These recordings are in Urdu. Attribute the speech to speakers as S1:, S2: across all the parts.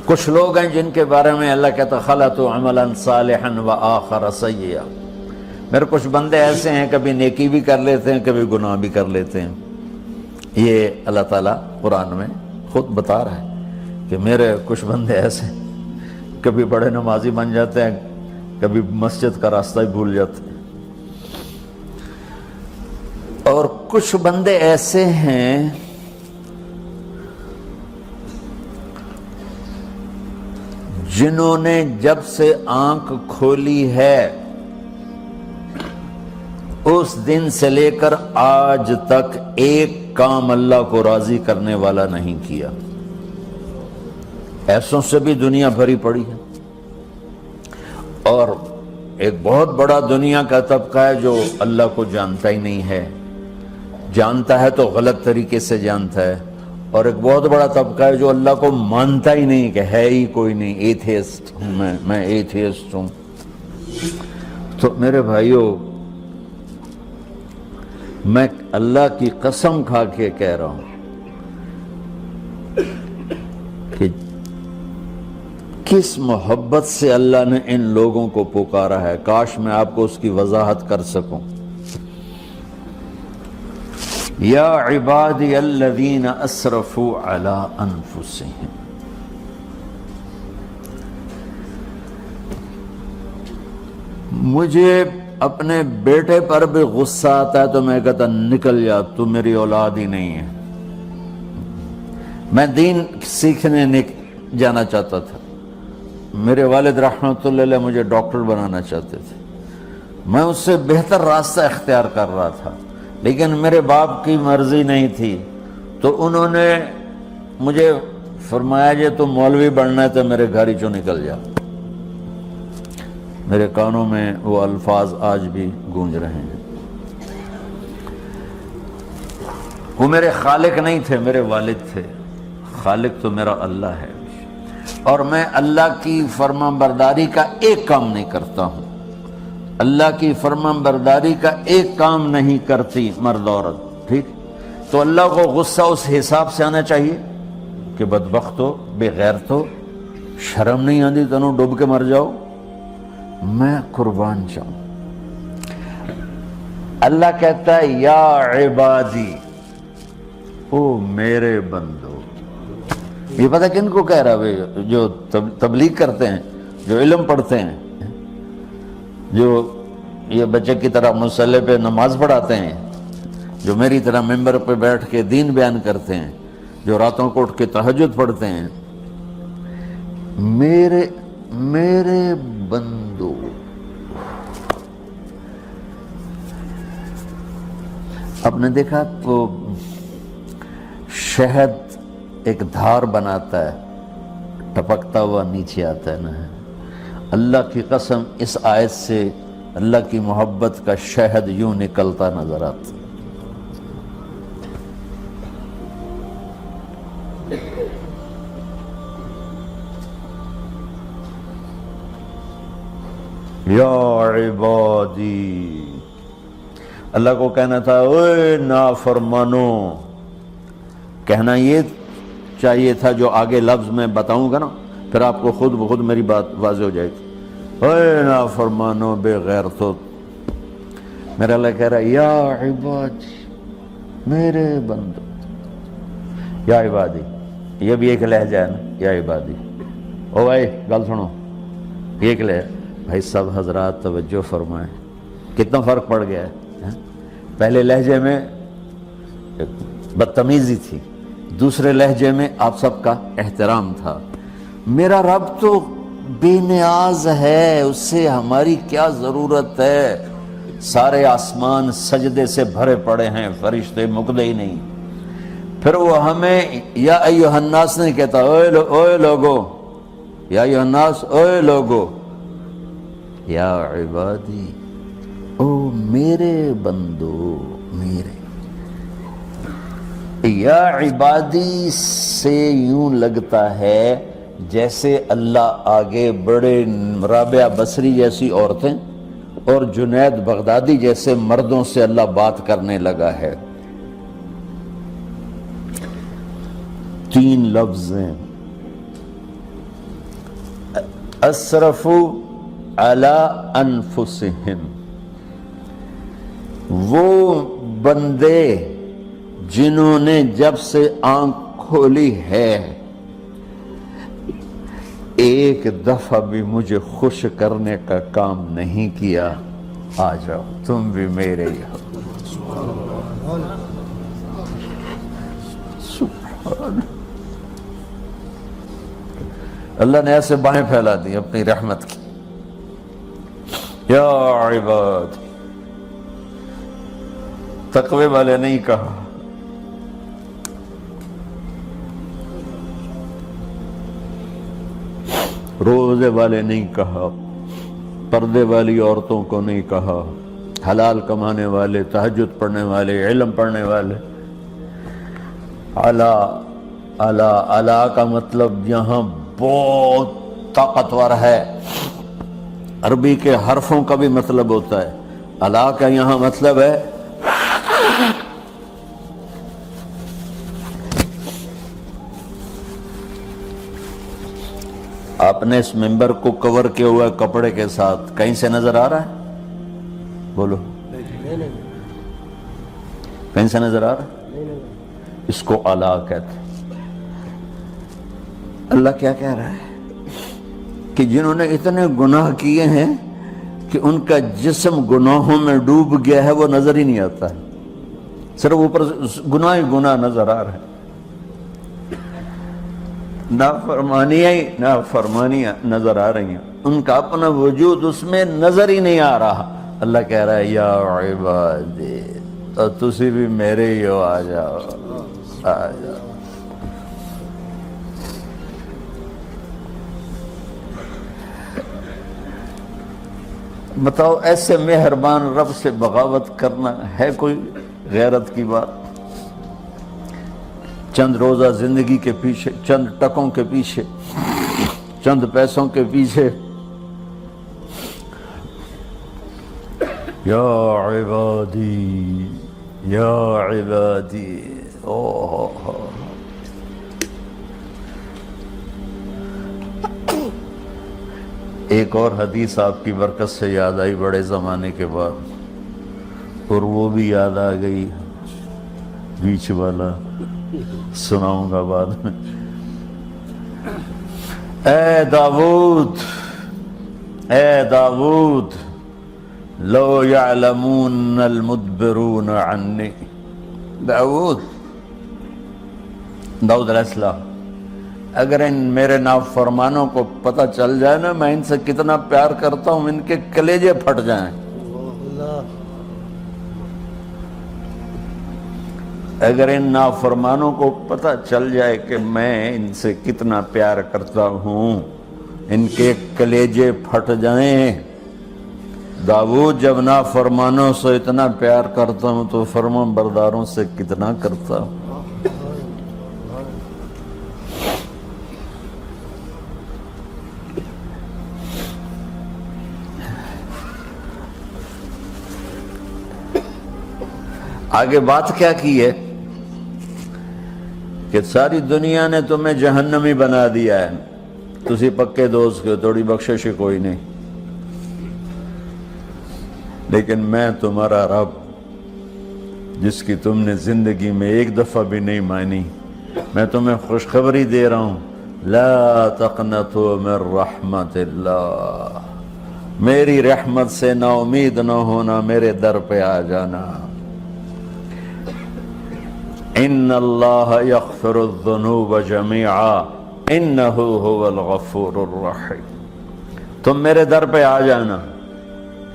S1: کچھ لوگ ہیں جن کے بارے میں اللہ کہتا خلطوا عملا صالحا وآخر سیئا، میرے کچھ بندے ایسے ہیں کبھی نیکی بھی کر لیتے ہیں کبھی گناہ بھی کر لیتے ہیں۔ یہ اللہ تعالیٰ قرآن میں خود بتا رہا ہے کہ میرے کچھ بندے ایسے ہیں، کبھی بڑے نمازی بن جاتے ہیں کبھی مسجد کا راستہ ہی بھول جاتے ہیں، اور کچھ بندے ایسے ہیں جنہوں نے جب سے آنکھ کھولی ہے اس دن سے لے کر آج تک ایک کام اللہ کو راضی کرنے والا نہیں کیا۔ ایسوں سے بھی دنیا بھری پڑی ہے، اور ایک بہت بڑا دنیا کا طبقہ ہے جو اللہ کو جانتا ہی نہیں ہے، جانتا ہے تو غلط طریقے سے جانتا ہے، اور ایک بہت بڑا طبقہ ہے جو اللہ کو مانتا ہی نہیں کہ ہے ہی کوئی نہیں، ایتھیسٹ ہوں میں ایتھیسٹ ہوں۔ تو میرے بھائیوں، میں اللہ کی قسم کھا کے کہہ رہا ہوں کہ کس محبت سے اللہ نے ان لوگوں کو پکارا ہے، کاش میں آپ کو اس کی وضاحت کر سکوں۔ یا عبادی الذین اسرفوا علی انفسہم، مجھے اپنے بیٹے پر بھی غصہ آتا ہے تو میں کہتا نکل جا، تو میری اولاد ہی نہیں ہے۔ میں دین سیکھنے جانا چاہتا تھا، میرے والد رحمۃ اللہ علیہ مجھے ڈاکٹر بنانا چاہتے تھے، میں اس سے بہتر راستہ اختیار کر رہا تھا، لیکن میرے باپ کی مرضی نہیں تھی، تو انہوں نے مجھے فرمایا جی تم مولوی بننا ہے تو میرے گھر ہی چوں نکل جا۔ میرے کانوں میں وہ الفاظ آج بھی گونج رہے ہیں۔ وہ میرے خالق نہیں تھے، میرے والد تھے، خالق تو میرا اللہ ہے، اور میں اللہ کی فرمان برداری کا ایک کام نہیں کرتا ہوں، اللہ کی فرمان برداری کا ایک کام نہیں کرتی مرد عورت، ٹھیک؟ تو اللہ کو غصہ اس حساب سے آنا چاہیے کہ بدبخت ہو، بے غیرت ہو، شرم نہیں آتی تنوں ڈوب کے مر جاؤ۔ میں قربان جاؤں، اللہ کہتا ہے یا عبادی، او میرے بندو۔ یہ پتہ کن کو کہہ رہا ہے؟ جو تبلیغ کرتے ہیں، جو علم پڑھتے ہیں، جو یہ بچے کی طرح مصلی پہ نماز پڑھاتے ہیں، جو میری طرح ممبر پہ بیٹھ کے دین بیان کرتے ہیں، جو راتوں کو اٹھ کے تہجد پڑھتے ہیں۔ میرے بندو، آپ نے دیکھا وہ شہد ایک دھار بناتا ہے، ٹپکتا ہوا نیچے آتا ہے نا۔ اللہ کی قسم اس آیت سے اللہ کی محبت کا شہد یوں نکلتا نظر آتا۔ یا عبادی، اللہ کو کہنا تھا اوے نافرمانو، کہنا یہ چاہیے تھا جو آگے لفظ میں بتاؤں گا نا، پھر آپ کو خود بخود میری بات واضح ہو جائے گی۔ اوے نافرمانو، بے غیرتو، میرا اللہ کہہ رہا ہے یا عبادی، میرے بندو، یا عبادی، یہ بھی ایک لہجہ ہے نا، یا عبادی۔ او بھائی گل سنو، یہ ایک لہجہ، بھائی سب حضرات توجہ فرمائیں، کتنا فرق پڑ گیا ہے۔ پہلے لہجے میں بدتمیزی تھی، دوسرے لہجے میں آپ سب کا احترام تھا۔ میرا رب تو بے نیاز ہے، اس سے ہماری کیا ضرورت ہے؟ سارے آسمان سجدے سے بھرے پڑے ہیں، فرشتے مکدے ہی نہیں۔ پھر وہ ہمیں یا ایھا الناس نہیں کہتا، اوے لوگو، یا ایھا الناس، اوے لوگو، یا عبادی، او میرے بندو، میرے۔ یا عبادی سے یوں لگتا ہے جیسے اللہ آگے بڑے رابعہ بصری جیسی عورتیں اور جنید بغدادی جیسے مردوں سے اللہ بات کرنے لگا ہے۔ 3 لفظ ہیں، اسرفوا علی انفسہم، وہ بندے جنہوں نے جب سے آنکھ کھولی ہے ایک دفعہ بھی مجھے خوش کرنے کا کام نہیں کیا، آ جاؤ تم بھی میرے ہی ہو۔ سبحان اللہ نے ایسے بائیں پھیلا دی اپنی رحمت کی۔ یا عباد، تقوی والے نہیں کہا، روزے والے نہیں کہا، پردے والی عورتوں کو نہیں کہا، حلال کمانے والے، تہجد پڑھنے والے، علم پڑھنے والے۔ اعلیٰ اعلیٰ اعلیٰ کا مطلب یہاں بہت طاقتور ہے، عربی کے حرفوں کا بھی مطلب ہوتا ہے۔ اعلیٰ کا یہاں مطلب ہے آپ نے اس ممبر کو کور کیا ہوا ہے کپڑے کے ساتھ، کہیں سے نظر آ رہا ہے؟ بولو، کہیں سے نظر آ رہا ہے؟ اس کو اعلیٰ کہتے ہیں۔ اللہ کیا کہہ رہا ہے کہ جنہوں نے اتنے گناہ کیے ہیں کہ ان کا جسم گناہوں میں ڈوب گیا ہے، وہ نظر ہی نہیں آتا ہے، صرف اوپر گناہ ہی گناہ نظر آ رہا ہے، نافرمانیاں نظر آ رہی ہیں، ان کا اپنا وجود اس میں نظر ہی نہیں آ رہا۔ اللہ کہہ رہا ہے یا عبادی، اور تسی بھی میرے ہی ہو، آ جاؤ آ جاؤ۔ بتاؤ ایسے مہربان رب سے بغاوت کرنا ہے کوئی غیرت کی بات؟ چند روزہ زندگی کے پیچھے، چند ٹکوں کے پیچھے، چند پیسوں کے پیچھے، یا عبادی یا عبادی، ایک اور حدیث آپ کی برکت سے یاد آئی بڑے زمانے کے بعد، اور وہ بھی یاد آ گئی، بیچ والا سناؤں گا بعد میں۔ اے داود لو یعلمون المدبرون عنی، داود علیہ السلام، اگر ان میرے نافرمانوں کو پتہ چل جائے نا میں ان سے کتنا پیار کرتا ہوں، ان کے کلیجے پھٹ جائیں۔ اگر ان نافرمانوں کو پتہ چل جائے کہ میں ان سے کتنا پیار کرتا ہوں، ان کے کلیجے پھٹ جائیں۔ داؤد جب نافرمانوں سے اتنا پیار کرتا ہوں تو فرما برداروں سے کتنا کرتا ہوں۔ آگے بات کیا کی ہے کہ ساری دنیا نے تمہیں جہنمی بنا دیا ہے، تسی پکے دوست کے تھوڑی بخشش کوئی نہیں، لیکن میں تمہارا رب جس کی تم نے زندگی میں ایک دفعہ بھی نہیں مانی، میں تمہیں خوشخبری دے رہا ہوں، لا تقنطوا من رحمت اللہ، میری رحمت سے نا امید نہ ہونا، میرے در پہ آ جانا۔ ان اللہ یغفر الذنوب جميعا انہ هو الغفور الرحیم، تم میرے در پہ آ جانا،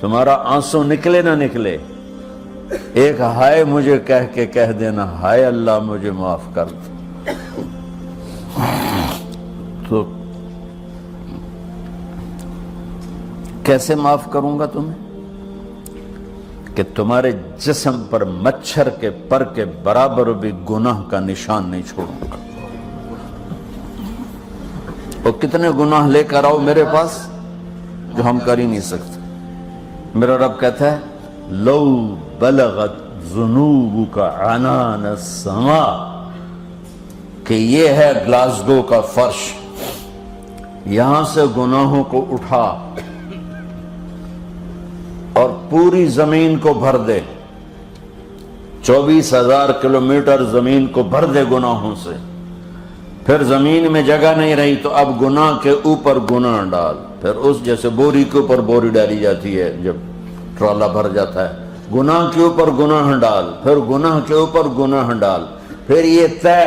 S1: تمہارا آنسو نکلے نہ نکلے، ایک ہائے مجھے کہہ کے کہہ دینا، ہائے اللہ مجھے معاف کر دو، تو کیسے معاف کروں گا تمہیں؟ کہ تمہارے جسم پر مچھر کے پر کے برابر بھی گناہ کا نشان نہیں چھوڑوں گا۔ اور کتنے گناہ لے کر آؤ میرے پاس جو ہم کر ہی نہیں سکتے۔ میرا رب کہتا ہے لو بلغت ذنوبک عنان السماء، کہ یہ ہے گلاسگو کا فرش، یہاں سے گناہوں کو اٹھا اور پوری زمین کو بھر دے، 24,000 کلومیٹر زمین کو بھر دے گناہوں سے، پھر زمین میں جگہ نہیں رہی تو اب گناہ کے اوپر گناہ ڈال، پھر اس جیسے بوری کے اوپر بوری ڈالی جاتی ہے جب ٹرالا بھر جاتا ہے، گناہ کے اوپر گناہ ڈال، پھر گناہ کے اوپر گناہ ڈال، پھر یہ تہ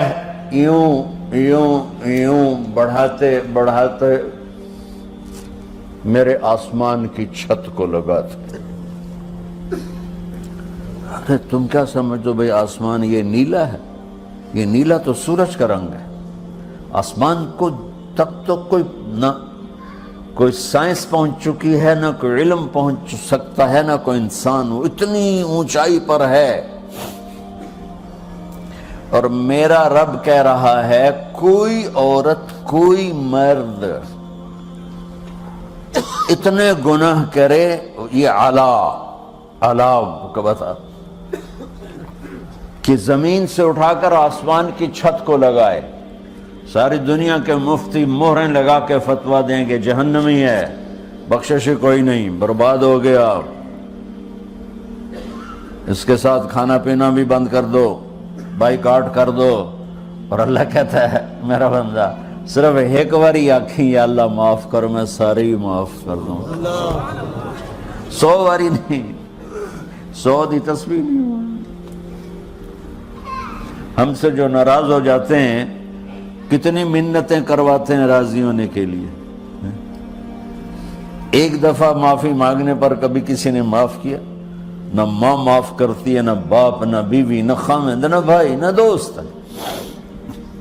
S1: یوں یوں یوں بڑھاتے بڑھاتے میرے آسمان کی چھت کو لگاتے۔ ارے تم کیا سمجھو بھئی آسمان یہ نیلا ہے؟ یہ نیلا تو سورج کا رنگ ہے۔ آسمان کو تک تو کوئی سائنس پہنچ چکی ہے، نہ کوئی علم پہنچ سکتا ہے، نہ کوئی انسان، وہ اتنی اونچائی پر ہے۔ اور میرا رب کہہ رہا ہے کوئی عورت کوئی مرد اتنے گناہ کرے، یہ اعلیٰ کا بتا کہ زمین سے اٹھا کر آسمان کی چھت کو لگائے، ساری دنیا کے مفتی مہریں لگا کے فتویٰ دیں کہ جہنمی ہے، بخشش کوئی نہیں، برباد ہو گیا، اس کے ساتھ کھانا پینا بھی بند کر دو، بائیکاٹ کر دو۔ اور اللہ کہتا ہے میرا بندہ صرف ایک باری آکھیں یا اللہ معاف کر، میں سارے ہی معاف کر دوں، 100 باری نہیں، 100 دی تسبیح نہیں ہوا۔ ہم سے جو ناراض ہو جاتے ہیں کتنی منتیں کرواتے ہیں راضی ہونے کے لیے، ایک دفعہ معافی مانگنے پر کبھی کسی نے معاف کیا؟ نہ ماں معاف کرتی ہے، نہ باپ، نہ بیوی، نہ خاوند، نہ بھائی، نہ دوست،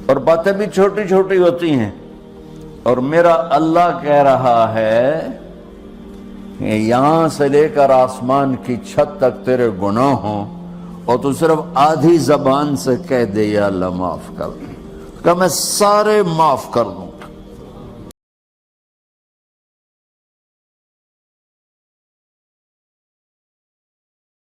S1: اور باتیں بھی چھوٹی چھوٹی ہوتی ہیں۔ اور میرا اللہ کہہ رہا ہے کہ یہاں سے لے کر آسمان کی چھت تک تیرے گناہ ہوں، اور تو صرف آدھی زبان سے کہہ دے یا اللہ معاف کر دے، کہ میں سارے معاف کر دوں۔